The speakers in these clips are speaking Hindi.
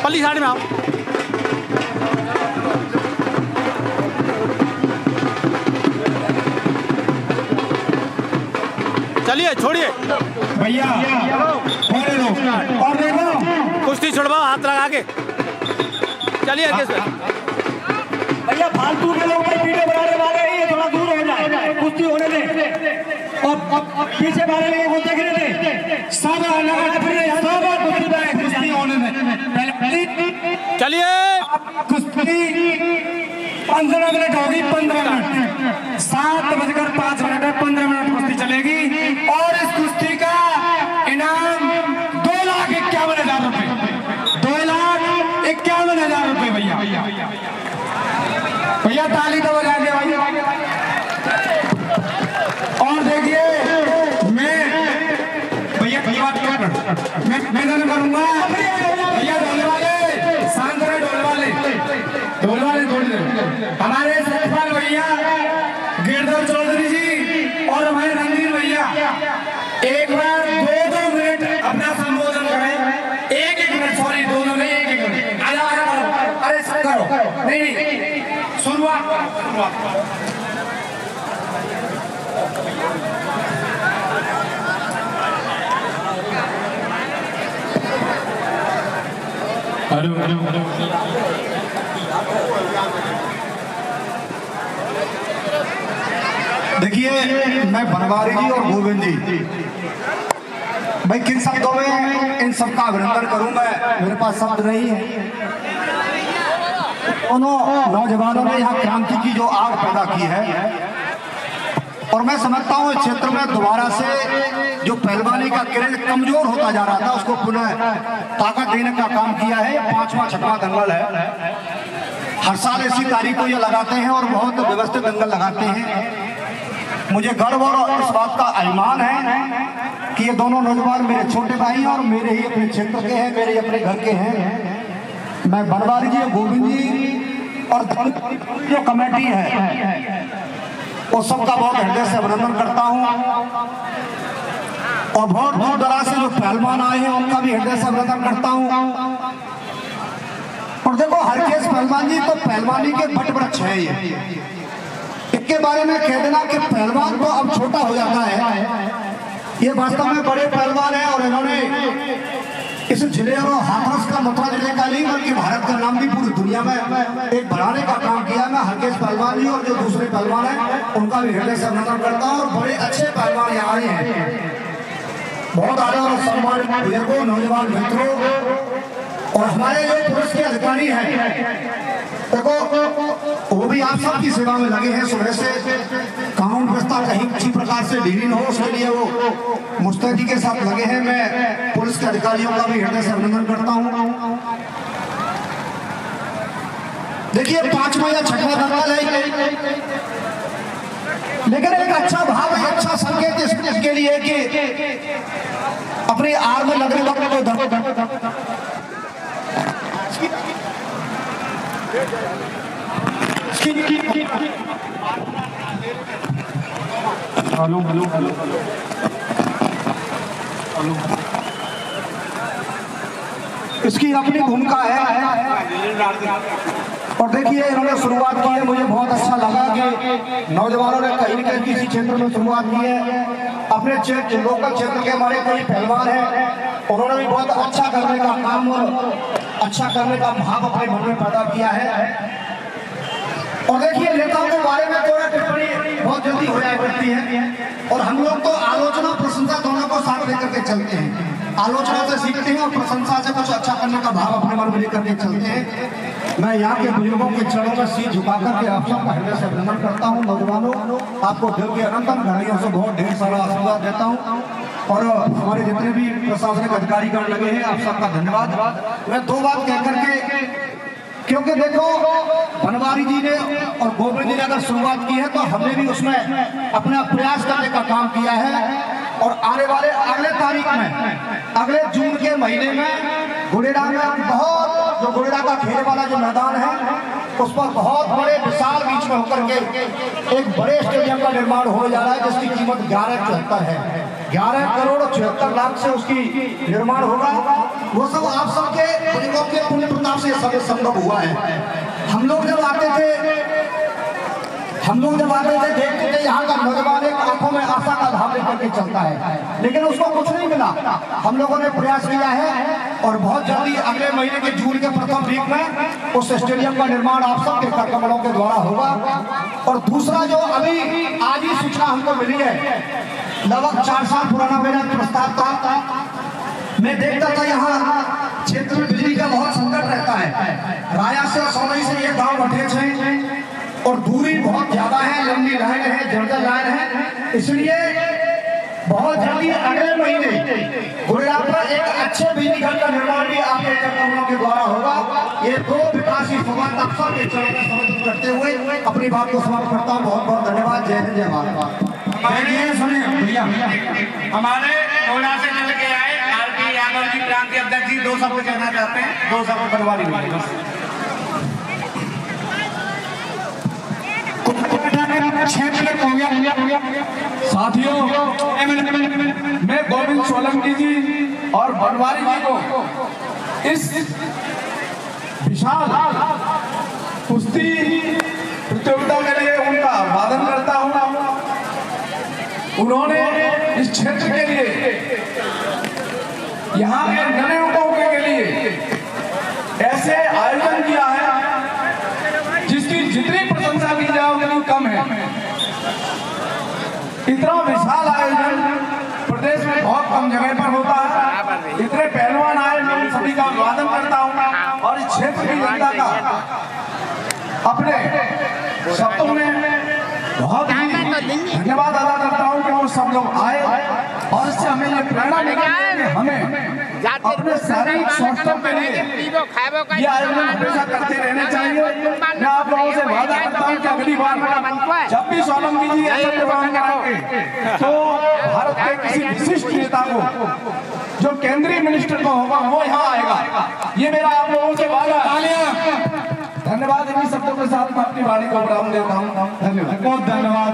पल्ली साइड में आओ। चलिए छोड़िए भैया और देखो कुश्ती छुड़वाओ हाथ लगा के। चलिए भैया फालतू के लोग भाई वीडियो बनाने वाले हैं, ये थोड़ा दूर हो जाए, कुश्ती होने दे। और पीछे वाले लोगों को देख रहे थे सब कुश्ती होने दे। चलिए कुश्ती 15 मिनट होगी, 15 मिनट 7:05 है, 15 मिनट कुश्ती चलेगी। और इस कुश्ती का इनाम 2,51,000 रुपए, 2,51,000 रुपए। भैया ताली तो बजा के भाई। और देखिए मैं करूंगा भैया ढोल वाले शांत रहे, ढोल वाले हमारे सतपाल भैया, गिरधर चौधरी जी और हमारे रणवीर भैया एक बार 2-2 मिनट अपना संबोधन करें। 1-1 मिनट, सॉरी दोनों में 1-1 मिनट। अरे सब करो, नहीं शुरुआत। देखिए मैं बनवारी जी और गोविंद जी भाई किन शब्दों में इन सबका अभिनंदन करूं मैं, मेरे पास शब्द नहीं है। दोनों नौजवानों ने यहाँ क्रांति की जो आग पैदा की है, और मैं समझता हूँ इस क्षेत्र में दोबारा से जो पहलवानी का क्रेज कमजोर होता जा रहा था उसको पुनः ताकत देने का काम किया है। 5वां 6वां दंगल है, हर साल इसी तारीख को ये लगाते हैं और बहुत व्यवस्थित दंगल लगाते हैं। मुझे गर्व और इस बात का अभिमान है कि ये दोनों नौजवान मेरे छोटे भाई और मेरे ही अपने क्षेत्र के हैं, मेरे अपने घर के हैं। मैं बनवारी जी, गोविंद जी और जो कमेटी है वो सबका बहुत हृदय से अभिनंदन करता हूँ। और बहुत दूर दराज से जो पहलवान आए हैं उनका भी हृदय से अभिनंदन करता हूँ। और देखो हरकेश पहलवान जी तो पहलवानी के बट वृक्ष है, इसके बारे में कह देना कि पहलवान तो अब छोटा हो जाता है, ये वास्तव में बड़े पहलवान है। और इन्होंने इस जिले और हाथरस का मथुरा जिले का नहीं बल्कि भारत का नाम भी पूरी दुनिया में एक बढ़ाने का काम किया। मैं हरकेश पहलवान जी और जो दूसरे पहलवान हैं उनका भी हृदय से अभिनंदन करता हूँ। और बड़े अच्छे पहलवान यहाँ आए हैं, बहुत आदर और सम्मान बुजुर्गों, नौजवान मित्रों और हमारे जो पुलिस के अधिकारी हैं, देखो वो भी आप सबकी सेवा में लगे हैं। सुबह से कानून व्यवस्था कहीं किसी प्रकार से ढीली न हो उसके लिए वो मुस्तैदी के साथ लगे हैं। मैं पुलिस के अधिकारियों का भी हृदय से अभिनंदन करता हूँ। देखिए 5वां या 6वां दंगल है, लेकिन एक अच्छा भाव है, अच्छा संकेत इसके लिए कि अपनी आर में लगने वाले को हेलो हेलो हेलो हेलो इसकी अपनी भूमिका है। और देखिए इन्होंने शुरुआत की है, मुझे बहुत अच्छा लगा कि नौजवानों ने कहीं न कहीं किसी क्षेत्र में शुरुआत की है। अपने लोकल क्षेत्र के हमारे कई पहलवान हैं, उन्होंने भी बहुत अच्छा करने का काम और अच्छा करने का भाव अपने मन में पैदा किया है। और देखिए नेताओं के बारे में तो टिप्पणी बहुत जल्दी हो जाया करती है, और हम लोग तो आलोचना प्रशंसा दोनों को साथ लेकर के चलते हैं। आलोचना से सीखते हैं और प्रशंसा से कुछ अच्छा करने का भाव अपने मन में लेकर के चलते हैं। मैं यहाँ के बुजुर्गों के चरणों में सिर झुकाकर के आप सबका हृदय से अभिनंदन करता हूँ। नौजवानों, आपको दिल के अनंतम घड़ियों से बहुत ढेर सारा आशीर्वाद देता हूँ। और हमारे जितने भी प्रशासनिक अधिकारीगण लगे हैं आप सबका धन्यवाद। मैं 2 बात कह करके, क्योंकि देखो बनवारी जी ने और गोविंद जी ने अगर शुरुआत की है तो हमने भी उसमें अपना प्रयास करने का काम किया है। और आने वाले अगले तारीख में, अगले जून के महीने में गुड़ेरा में बहुत, जो गुड़ेरा का खेल वाला जो मैदान है उस पर बहुत बड़े विशाल बीच में होकर के एक बड़े स्टेडियम का निर्माण होने जा रहा है, जिसकी कीमत 11.74 है। 11,74,00,000 से उसकी निर्माण होगा। वो सब आप सबके बुजुर्गों के पुण्य प्रताप से सब संभव हुआ है। हम लोग जब आते थे देखते थे यहाँ का नौजवान एक आंखों में आशा का भाव लेकर के चलता है, लेकिन उसको कुछ नहीं मिला। हम लोगों ने प्रयास किया है और बहुत जल्दी अगले महीने के जून के प्रथम वीक में उस स्टेडियम का निर्माण आप सबके कर कमलों के द्वारा होगा। और दूसरा जो अभी आज ही सूचना हमको मिली है, लगभग 4 साल पुराना मेरा प्रस्ताव था। मैं देखता था यहाँ क्षेत्र में बिजली का बहुत संकट रहता है। राया से और सोनई से ये गाँव अटैच है और दूरी बहुत ज्यादा है, लंबी लाइन है, जर्जर लाइन है। इसलिए बहुत जल्दी अगले महीने गुड़िया पर एक अच्छे बिजली घर का निर्माण भी आपके कमलों के द्वारा होगा। ये 2 विकास की शुरुआत आप सबके चरण में समर्पित करते हुए अपनी बात को समाप्त करता हूँ। बहुत बहुत धन्यवाद। जय हिंद, जय भारत। हमारे नोएडा से चल के आए आरपी यादव जी, क्रांति अध्यक्ष जी, 2 शब्द कहना चाहते हैं। 2 शब्द बनवारी साथियों, मैं गोविंद सोलंकी जी और बनवारी जी को इस विशाल कुश्ती प्रतियोगिता के लिए उनका अभिवादन करता हूँ। उन्होंने इस क्षेत्र के लिए, यहाँ के नए युवकों के लिए ऐसे आयोजन किया है जिसकी जितनी प्रशंसा की जाए उतनी कम है। इतना विशाल आयोजन प्रदेश में बहुत कम जगह पर होता है। इतने पहलवान आए, मैं उन सभी का अभिवादन करता हूँ और इस क्षेत्र की जनता का अपने शब्दों में बहुत ही धन्यवाद अदा करता हूँ कि वो सब लोग आए और इससे हमें ये प्रेरणा मिली कि हमें अपने शारीरिक स्वास्थ्य के लिए ये आयोजन हमेशा करते रहने चाहिए। मैं आप लोगों से वादा करता हूँ कि अगली बार जब भी सोलंकी जी ऐसा प्रोग्राम कराएंगे तो भारत के किसी विशिष्ट नेता को जो केंद्रीय मिनिस्टर को होगा वो यहाँ आएगा। ये मेरा आप लोगों से वादा है। धन्यवाद। इन्हीं शब्दों के साथ मैं अपनी वाणी को विराम देता हूँ। धन्यवाद, बहुत धन्यवाद।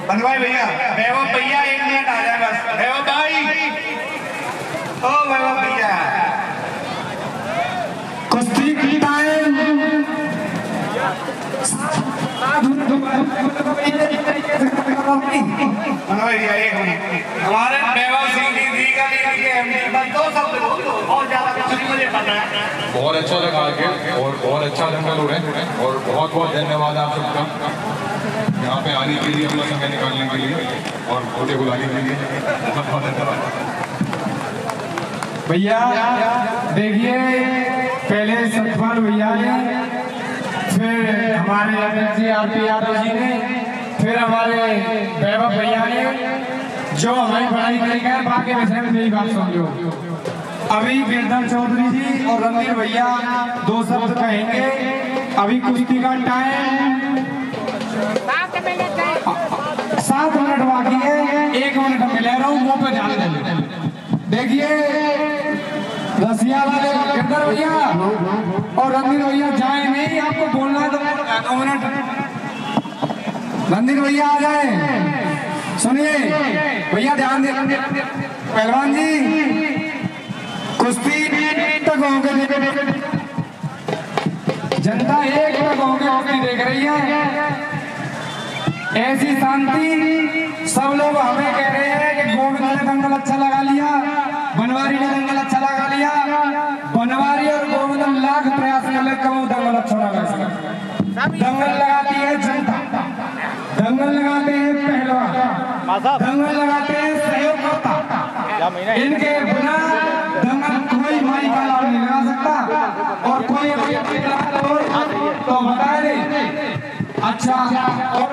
बनवाई भैया, वैभव भैया 1 मिनट आ जाए बस। वैभव भाई, ओ वैभव भैया, कुश्ती की टाइम। बनवाई भैया 1 मिनट। हमारे वैभव सिंह जी का एमडी बस 2 शब्द और ज्यादा कुछ नहीं मुझे पता है। बहुत अच्छा लगा आके और बहुत अच्छा दंगल हो रहे हैं और बहुत बहुत धन्यवाद आप सबका यहाँ पे आने के लिए, अपना समय निकालने के लिए और फोटे बुलाने के लिए बहुत बहुत धन्यवाद। भैया देखिए, पहले सतपाल भैया ने, फिर हमारे अध्यक्ष जी आरपी यादव जी ने, फिर हमारे वैभव भैया ने जो हमारी पढ़ाई करी गए, बाकी विषय में मेरी बात सुन लो। अभी गिरधर चौधरी जी और रणवीर भैया 2 शब्द कहेंगे। अभी कुश्ती का टाइम 7 मिनट बाकी है। 1 मिनट में ले रहा हूँ, मुंह पे ध्यान दे। देखिए, रसिया वाले गिरधर भैया और रणवीर भैया जाए नहीं, आपको बोलना है तो 2 मिनट। रणवीर भैया आ जाए। सुनिए भैया, ध्यान दे। पहलवान जी कुश्ती तक होंगे, जनता एक तक होंगे कुश्ती देख रही है। ऐसी शांति सब लोग हमें कह रहे हैं कि गोविंद ने दंगल अच्छा लगा लिया, बनवारी ने दंगल अच्छा लगा लिया। बनवारी और गोविंद लाख प्रयास कर ले, कब दंगल अच्छा लगा। दंगल लगाती है जनता, दंगल लगाते हैं पहलवान, दंगल लगाते हैं सहयोगकर्ता। इनके बिना दंगल कोई माई का लाभ नहीं लगा सकता और कोई तो बताए नहीं। अच्छा, और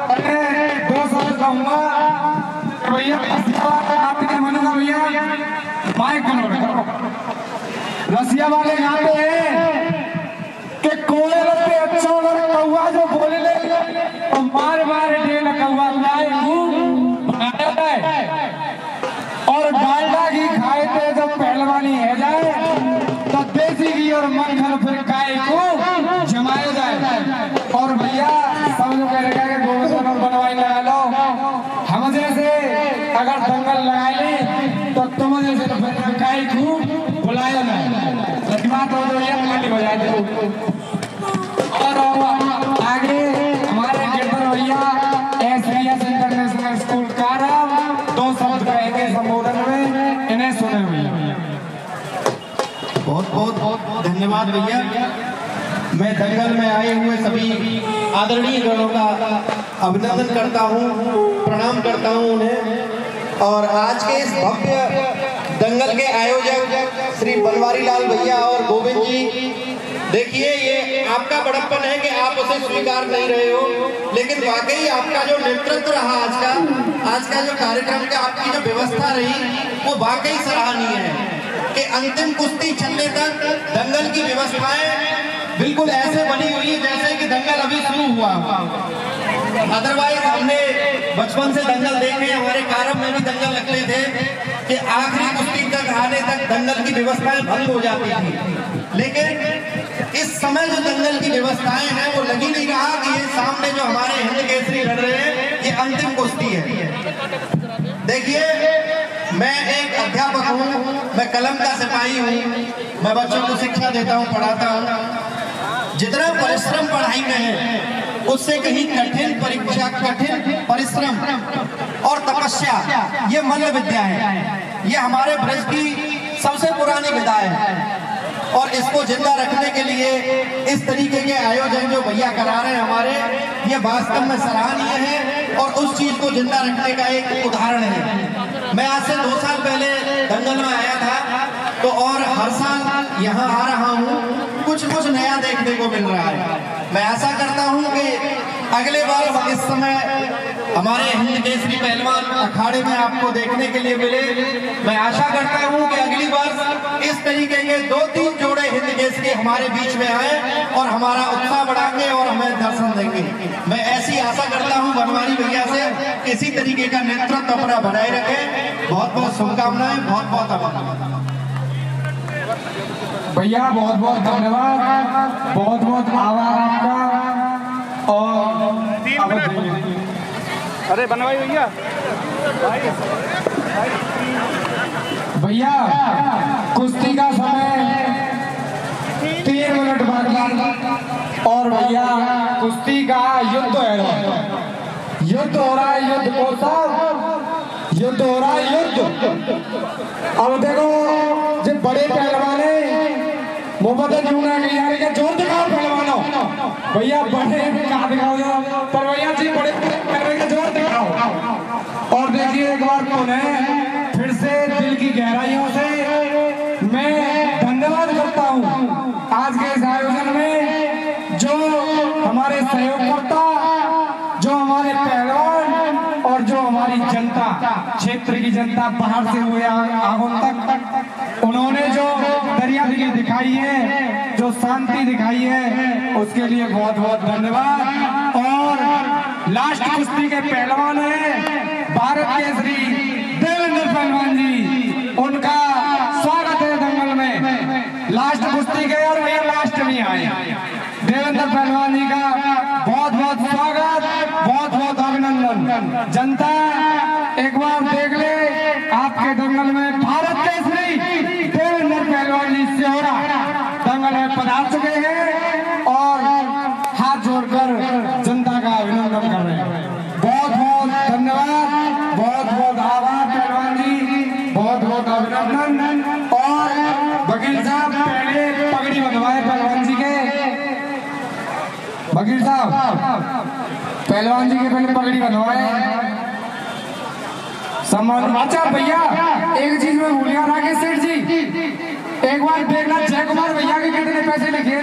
2 शब्द कहूँगा भैया, आपके मानूंगा भैया, माइक रसिया वाले गाते हैं कि कोयल पे अच्छा कौआ जो बोले तो मार मार डेल कौआ और डालडा घी खाए थे जब पहलवानी है जाए तो देख देसी घी और मक्खन फिर गाय को जमाया जाए। और भैया सब लोग कह रहे हैं कि गोवर्धन बनवाई लगा लो, हम जैसे अगर दंगल लगाए ली तो तुम जैसे तो फिर गाय को बुलाया नहीं, सच बात हो तो ये मंगली हो जाए। और आगे हमारे गिरधर भैया एसबीएस इंटरनेशनल स्कूल कारम 2 शब्द कहेंगे संबोधन में, इन्हें सुने हुए। बहुत बहुत धन्यवाद भैया। मैं दंगल में आए हुए सभी आदरणीय गणों का अभिनंदन करता हूँ, प्रणाम करता हूँ उन्हें। और आज के इस भव्य दंगल के आयोजक श्री बनवारी लाल भैया और गोविंद जी, देखिए ये आपका बड़प्पन है कि आप उसे स्वीकार नहीं रहे हो, लेकिन वाकई आपका जो नेतृत्व रहा आज का जो कार्यक्रम का आपकी जो व्यवस्था रही वो वाकई सराहनीय है कि अंतिम कुश्ती चलने तक दंगल की व्यवस्थाएं बिल्कुल ऐसे बनी हुई है जैसे कि दंगल अभी शुरू हुआ। अदरवाइज हमने बचपन से दंगल देखे, हमारे कारम में भी दंगल लगते थे कि आखिरी कुश्ती तक आने तक दंगल की व्यवस्थाएं भंग हो जाती थी। लेकिन इस समय जो दंगल की व्यवस्थाएं हैं वो लगी नहीं रहा कि ये सामने जो हमारे हिंद केसरी लड़ रहे हैं ये अंतिम कुश्ती है। देखिए मैं एक अध्यापक हूँ, मैं कलम का सिपाही हूँ, मैं बच्चों को शिक्षा देता हूँ, पढ़ाता हूँ। जितना परिश्रम पढ़ाई में है उससे कहीं कठिन परीक्षा, कठिन परिश्रम और तपस्या ये मल्ल विद्या है। ये हमारे ब्रज की सबसे पुरानी विधा है और इसको जिंदा रखने के लिए इस तरीके के आयोजन जो भैया करा रहे हैं हमारे, ये वास्तव में सराहनीय है और उस चीज को जिंदा रखने का एक उदाहरण है। मैं आज से 2 साल पहले दंगल में आया था तो और हर साल यहाँ आ रहा हूँ, कुछ नया देखने को मिल रहा है। मैं आशा करता हूँ कि अगले बार इस समय हमारे हिंद केसरी पहलवान अखाड़े में आपको देखने के लिए मिले। मैं आशा करता हूँ कि अगली बार इस तरीके के 2-3 जोड़े हिंद केसरी हमारे बीच में आए और हमारा उत्साह बढ़ाएंगे और हमें दर्शन देंगे। मैं ऐसी आशा करता हूँ बनवारी भैया से कि इसी तरीके का नेतृत्व अपना बनाए रखें। बहुत बहुत शुभकामनाएं, बहुत बहुत अभिनंदन भैया, बहुत बहुत धन्यवाद, बहुत बहुत आभार आपका। और अरे बनवाई भैया, भैया कुश्ती का समय 3 मिनट बाद और भैया कुश्ती का युद्ध है, युद्ध हो रहा है, युद्ध को सब युद्ध हो रहा है, युद्ध। अब देखो जो बड़े पहलवान है मोहम्मद जूना के यार के जोर दिखाओ पहलवानों, भैया बड़े कहाँ दिखाओ पर भैया जी बड़े पहलवान के जोर दिखाओ। और देखिए एक बार पुनः फिर से दिल की गहराइयों से मैं धन्यवाद करता हूँ आज के इस आयोजन में जो हमारे सहयोगकर्ता, जो हमारे पहलवान और जो हमारी जनता, क्षेत्र की जनता, बाहर से हुए आगंतुक, उन्होंने जो दरियादिली दिखाई है, जो शांति दिखाई है, उसके लिए बहुत बहुत धन्यवाद। और लास्ट कुश्ती के पहलवान है भारत केसरी देवेंद्र पहलवान जी, उनका स्वागत है दंगल में। लास्ट कुश्ती के और भैया लास्ट में आए देवेंद्र पहलवान जी का बहुत बहुत स्वागत, बहुत बहुत अभिनंदन। जनता एक बार देख ले आपके दंगल में भारत केसरी देवेंद्र पहलवान जी सिहोरा दंगल में पधार चुके हैं और हाथ जोड़कर जनता का अभिनंदन कर रहे हैं। बहुत बहुत धन्यवाद, बहुत बहुत आभार पहलवान जी, बहुत बहुत अभिनंदन। और वकील साहब पहले पगड़ी बनवाए पहलवान जी के, वकील साहब पहलवान जी के पहले पगड़ी बनवाए सम्मान। अच्छा भैया एक चीज में भूल गया राकेश सेठ जी, एक बार देखना जय कुमार भैया के कितने पैसे लिखे हैं।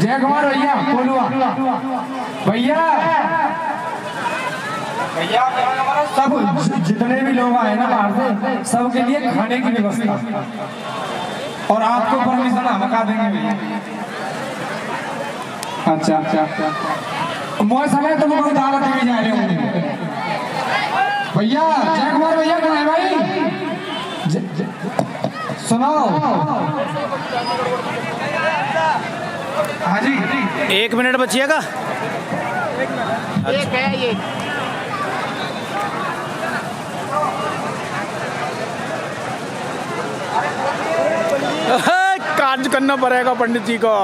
जय कुमार भैया बोलुआ भैया, भैया सब जितने भी लोग आए ना बाहर से सबके लिए खाने की व्यवस्था और आपको परमिशन हम का देंगे भैया। अच्छा अच्छा मोर समय तो बहुत दावत में जा रहे होंगे भैया। जय कुमार भैया कहाँ है भाई? सुनाओ। हाँ जी 1 मिनट बचिएगा। एक है ये कार्य करना पड़ेगा पंडित जी को।